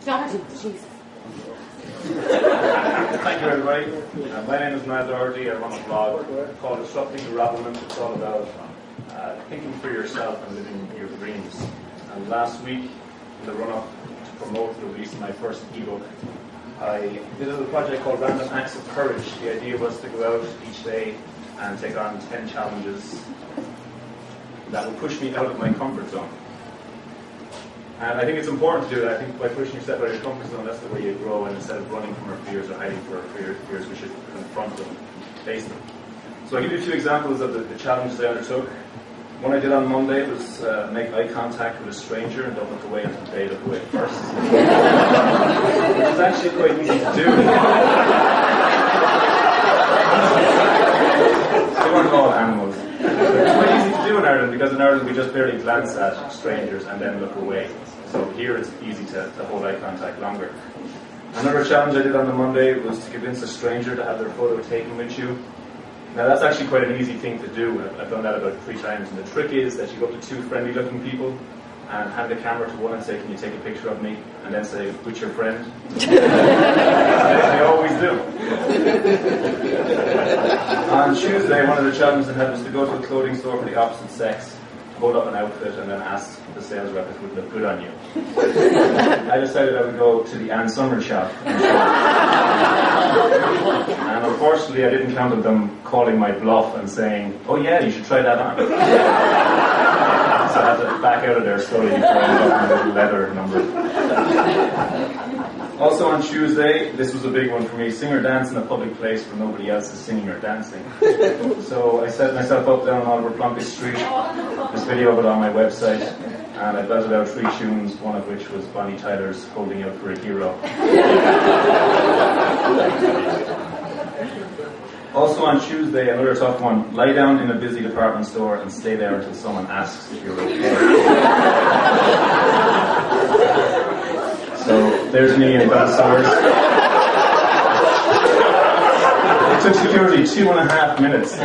Jesus. Thank you, everybody. My name is Niall Doherty. I run a blog called Disrupting Development. It's all about thinking for yourself and living your dreams. And last week, in the run-up to promote the release of my first ebook, I did a little project called Random Acts of Courage. The idea was to go out each day and take on 10 challenges that would push me out of my comfort zone. And I think it's important to do that. I think by pushing yourself out of your comfort zone, that's the way you grow. And instead of running from our fears or hiding from our fears, we should confront them, face them. So I'll give you a few examples of the challenges I undertook. One I did on Monday was make eye contact with a stranger and don't look away until they look away first. It's actually quite easy to do. They weren't all animals. It's quite easy to do in Ireland because in Ireland we just barely glance at strangers and then look away. So here it's easy to hold eye contact longer. Another challenge I did on the Monday was to convince a stranger to have their photo taken with you. Now that's actually quite an easy thing to do. I've done that about 3 times. And the trick is that you go up to 2 friendly looking people and hand the camera to one and say, "Can you take a picture of me?" And then say, "With your friend?" They always do. On Tuesday, one of the challenges I had was to go to a clothing store for the opposite sex, hold up an outfit, and then ask the sales rep if it would look good on you. I decided I would go to the Ann Summer shop. And unfortunately, I didn't count on them calling my bluff and saying, "Oh yeah, you should try that on." So I had to back out of there slowly before I ended up in a little leather number. Also on Tuesday, this was a big one for me, sing or dance in a public place where nobody else is singing or dancing. So I set myself up down on Oliver Plunkett Street, this video of it on my website, and I belted out 3 tunes, one of which was Bonnie Tyler's Holding Out for a Hero. Also on Tuesday, another tough one, lie down in a busy department store and stay there until someone asks if you're okay. So there's me in bad stores. It took security 2.5 minutes.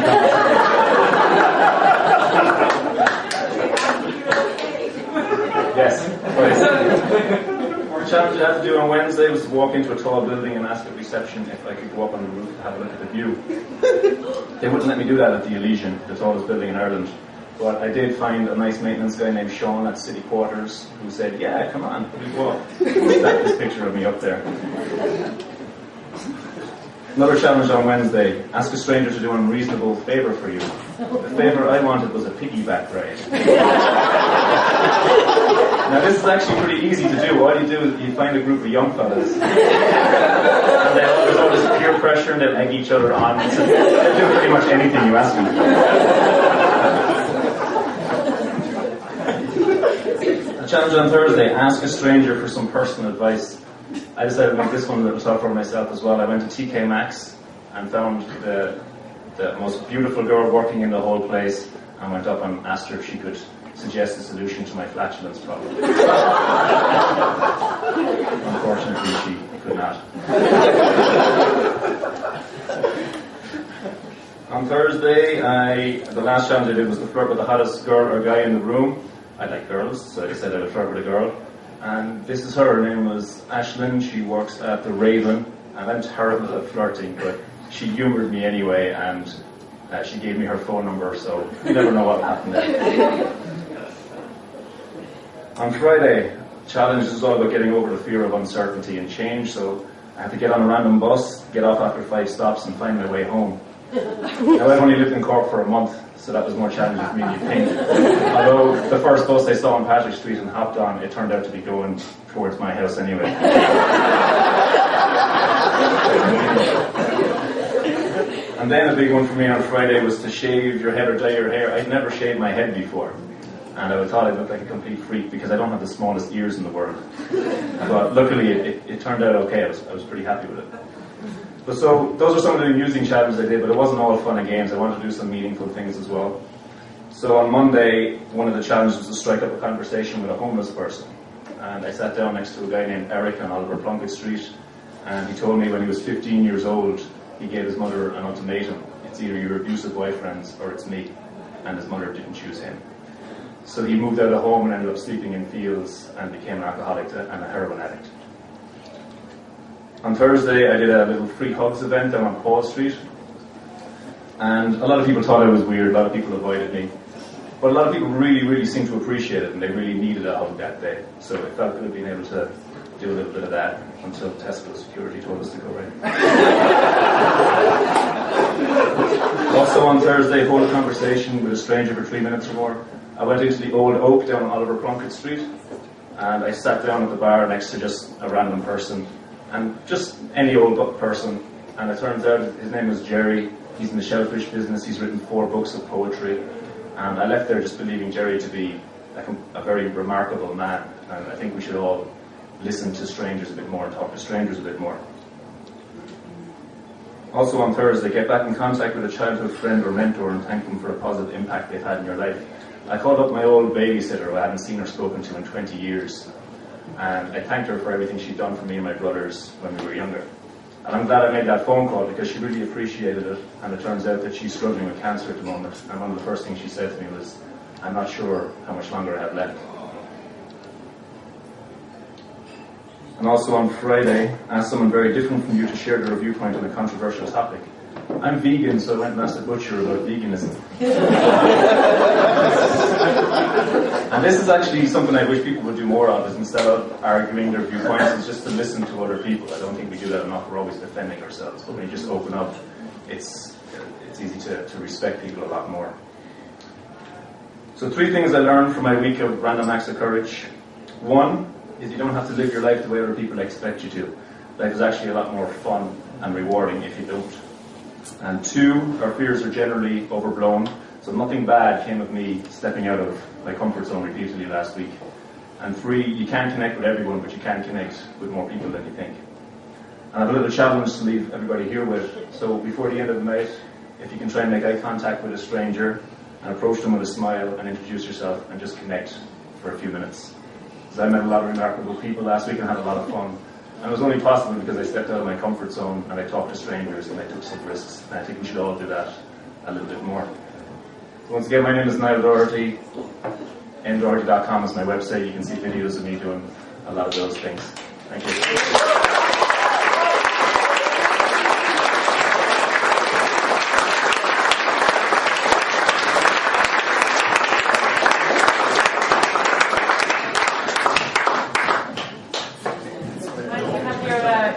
Yes, twice. The challenge I had to do on Wednesday was to walk into a tall building and ask at reception if I could go up on the roof to have a look at the view. They wouldn't let me do that at the Elysian, the tallest building in Ireland. But I did find a nice maintenance guy named Sean at City Quarters who said, "Yeah, come on, please walk." That's this picture of me up there. Another challenge on Wednesday, ask a stranger to do an unreasonable favour for you. The favour I wanted was a piggyback ride. Now this is actually pretty easy to do. All you do is you find a group of young fellas. And there's all this peer pressure and they'll egg each other on. So they'll do pretty much anything you ask them. A challenge on Thursday, ask a stranger for some personal advice. I decided to make this one a little tougher for myself as well. I went to TK Maxx and found the most beautiful girl working in the whole place and went up and asked her if she could suggest a solution to my flatulence problem. Unfortunately, she could not. On Thursday, the last challenge I did was to flirt with the hottest girl or guy in the room. I like girls, so I decided I would flirt with a girl. And this is her name was Ashlyn. She works at the Raven, and I'm terrible at flirting, but she humoured me anyway, and she gave me her phone number, so you never know what will happen there. On Friday, challenge is all about getting over the fear of uncertainty and change, so I had to get on a random bus, get off after 5 stops, and find my way home. Now, I've only lived in Cork for a month, so that was more challenging for me than you think. Although the first bus I saw on Patrick Street and hopped on, it turned out to be going towards my house anyway. And then a big one for me on Friday was to shave your head or dye your hair. I'd never shaved my head before. And I thought I looked like a complete freak because I don't have the smallest ears in the world. But luckily it turned out okay. I was pretty happy with it. But so those are some of the amusing challenges I did, but it wasn't all fun and games. I wanted to do some meaningful things as well. So on Monday, one of the challenges was to strike up a conversation with a homeless person. And I sat down next to a guy named Eric on Oliver Plunkett Street, and he told me when he was 15 years old, he gave his mother an ultimatum. It's either your abusive boyfriends or it's me. And his mother didn't choose him. So he moved out of home and ended up sleeping in fields and became an alcoholic and a heroin addict. On Thursday, I did a little free hugs event down on Paul Street. And a lot of people thought I was weird, a lot of people avoided me. But a lot of people really, really seemed to appreciate it, and they really needed a hug that day. So I felt good being able to do a little bit of that until Tesco security told us to go right. Also on Thursday, hold a conversation with a stranger for 3 minutes or more. I went into the Old Oak down on Oliver Plunkett Street, and I sat down at the bar next to just a random person, and just any old person. And it turns out his name was Jerry. He's in the shellfish business. He's written 4 books of poetry. And I left there just believing Jerry to be a very remarkable man. And I think we should all listen to strangers a bit more and talk to strangers a bit more. Also on Thursday, get back in contact with a childhood friend or mentor and thank them for a positive impact they've had in your life. I called up my old babysitter who I hadn't seen or spoken to in 20 years. And I thanked her for everything she'd done for me and my brothers when we were younger. And I'm glad I made that phone call because she really appreciated it, and it turns out that she's struggling with cancer at the moment, and one of the first things she said to me was, I'm not sure how much longer I have left. And also on Friday, I asked someone very different from you to share their viewpoint on a controversial topic. I'm vegan, so I went and asked a butcher about veganism. And this is actually something I wish people would do more of, is instead of arguing their viewpoints, is just to listen to other people. I don't think we do that enough. We're always defending ourselves. But when you just open up, it's easy to respect people a lot more. So 3 things I learned from my week of random acts of courage. 1 is you don't have to live your life the way other people expect you to. Life is actually a lot more fun and rewarding if you don't. And 2, our fears are generally overblown. So nothing bad came of me stepping out of my comfort zone repeatedly last week. And 3, you can't connect with everyone, but you can connect with more people than you think. And I have a little challenge to leave everybody here with. So before the end of the night, if you can try and make eye contact with a stranger and approach them with a smile and introduce yourself and just connect for a few minutes. Because I met a lot of remarkable people last week and had a lot of fun. And it was only possible because I stepped out of my comfort zone and I talked to strangers and I took some risks. And I think we should all do that a little bit more. So once again, my name is Niall Doherty. ndoherty.com is my website. You can see videos of me doing a lot of those things. Thank you.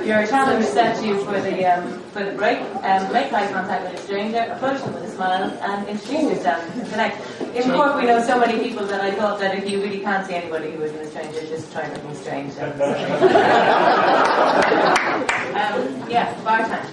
Your challenge set you for the break. Make eye contact with a stranger, approach them with a smile, and introduce yourself and connect. In Cork, we know so many people that I thought that if you really can't see anybody who isn't a stranger, just try looking strange. Yeah, bar time.